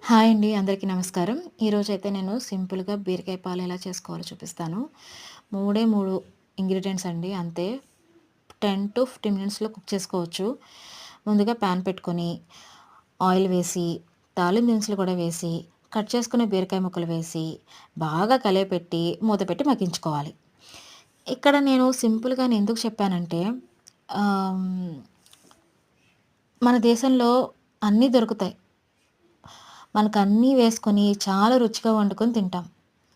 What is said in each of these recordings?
Hi అండి. అందరికీ నమస్కారం. ఈరోజైతే నేను సింపుల్‌గా బీరకాయ పాలు ఎలా చేసుకోవాలో చూపిస్తాను. 3 ఇంగ్రీడియెంట్స్ అండి అంతే. 10-15 మినిట్స్‌లో కుక్ చేసుకోవచ్చు. ముందుగా పాన్ పెట్టుకొని, ఆయిల్ వేసి, తాలింపు దినుసులు కూడా వేసి, కట్ చేసుకున్న బీరకాయ ముక్కలు వేసి, బాగా కలియపెట్టి, మూత పెట్టి మగ్గించుకోవాలి. ఇక్కడ నేను సింపుల్‌గానే ఎందుకు చెప్పానంటే ఆహ్, మన దేశంలో అన్నీ దొరుకుతాయి. మనకన్నీ వేసుకొని చాలా రుచిగా వండుకొని తింటాం.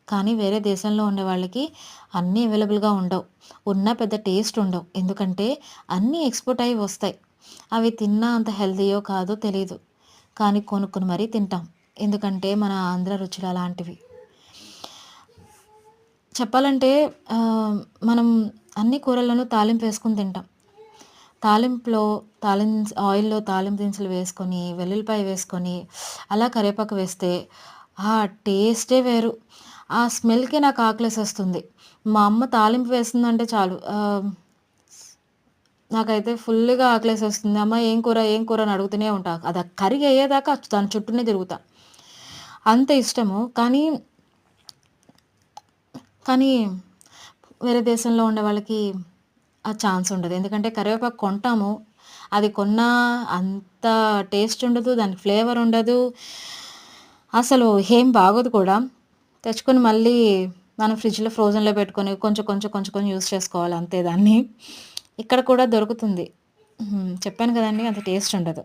కానీ వేరే దేశంలో ఉండే వాళ్ళకి అన్నీ అవైలబుల్‌గా ఉండవు. ఉన్నా పెద్ద టేస్ట్ ఉండవు. ఎందుకంటే అన్నీ ఎక్స్‌పోర్ట్ అయ్యి వస్తాయి. అవి తిన్నా అంత హెల్తీయో కాదో తెలీదు. కానీ కొనుక్కొని మరీ తింటాం. ఎందుకంటే మన ఆంధ్ర రుచులు అలాంటివి. చెప్పాలంటే ఆహ్, మనం అన్ని కూరల్లోనూ తాలింపు వేసుకొని తింటాం. తాలింపులో ఆయిల్‌లో తాలింపు దినుసులు వేసుకొని, వెల్లుల్లిపాయ వేసుకొని, అలా కరివేపాకు వేస్తే ఆ టేస్టే వేరు. ఆ స్మెల్‌కే నాకు ఆకలేసేస్తుంది. మా అమ్మ తాలింపు వేసిందంటే చాలు నాకైతే ఫుల్లుగా ఆకలేసేస్తుంది. అమ్మ ఏం కూర? ఏం కూర? అని అడుగుతూనే ఉంటా. అది కర్రీ అయ్యేదాకా దాని చుట్టూనే తిరుగుతా. అంత ఇష్టము. కానీ వేరే దేశంలో ఉండే వాళ్ళకి ఆ ఛాన్స్ ఉండదు. ఎందుకంటే కరివేపాకు కొంటాము. అది కొన్నా అంత టేస్ట్ ఉండదు. దానికి ఫ్లేవర్ ఉండదు. అసలు ఏం బాగోదు కూడా. తెచ్చుకొని మళ్ళీ మనం ఫ్రిడ్జ్‌లో ఫ్రోజన్‌లో పెట్టుకొని కొంచెం యూజ్ చేసుకోవాలి అంతే దాన్ని. ఇక్కడ కూడా దొరుకుతుంది. చెప్పాను కదండీ! అంత టేస్ట్ ఉండదు.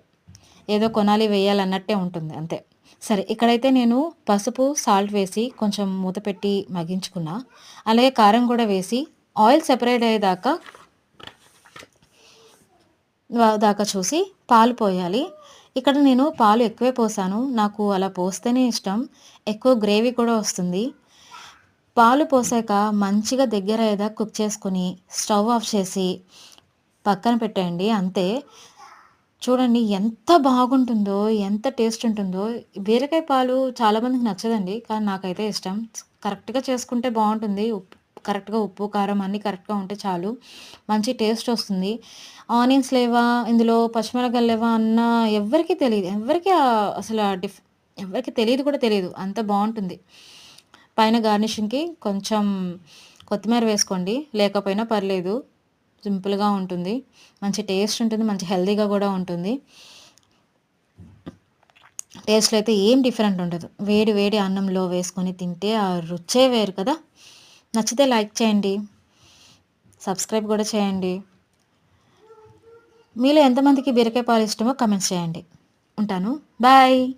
ఏదో కొనాలి, వేయాలన్నట్టే ఉంటుంది అంతే. సరే ఇక్కడైతే నేను పసుపు, సాల్ట్ వేసి కొంచెం మూత పెట్టి మగ్గించుకున్నా. అలాగే కారం కూడా వేసి ఆయిల్ సెపరేట్ అయ్యేదాకా దాకా చూసి పాలు పోయాలి. ఇక్కడ నేను పాలు ఎక్కువే పోసాను. నాకు అలా పోస్తేనే ఇష్టం. ఎక్కువ గ్రేవీ కూడా వస్తుంది. పాలు పోసాక మంచిగా దగ్గరయ్యేదాకా కుక్ చేసుకొని స్టవ్ ఆఫ్ చేసి పక్కన పెట్టేయండి అంతే. చూడండి ఎంత బాగుంటుందో, ఎంత టేస్ట్ ఉంటుందో. బీరకాయ పాలు చాలామందికి నచ్చదండి. కానీ నాకైతే ఇష్టం. కరెక్ట్‌గా చేసుకుంటే బావుంటుంది. కరెక్ట్‌గా ఉప్పు, కారం అన్నీ కరెక్ట్‌గా ఉంటే చాలు. మంచి టేస్ట్ వస్తుంది. ఆనియన్స్ లేవా, ఇందులో పచ్చిమిరపకాయలు లేవా అన్న ఎవ్వరికీ తెలీదు. అసల ఎవ్వరికీ తెలీదు కూడా తెలీదు. అంత బావుంటుంది. పైన గార్నిషింగ్‌కి కొంచెం కొత్తిమీర వేసుకోండి. లేకపోయినా పర్లేదు. సింపుల్‌గా ఉంటుంది. మంచి టేస్ట్ ఉంటుంది. మంచి హెల్తీగా గూడా ఉంటుంది. టేస్ట్‌లో అయితే ఏం డిఫరెంట్ ఉండదు. వేడి వేడి అన్నంలో వేసుకొని తింటే ఆ రుచే వేరు కదా! నచ్చితే లైక్ చేయండి. సబ్స్క్రైబ్ గూడా చేయండి. మీలో ఎంతమందికి బీరకాయ పాలు ఇష్టమో కామెంట్స్ చేయండి. ఉంటాను. బాయ్.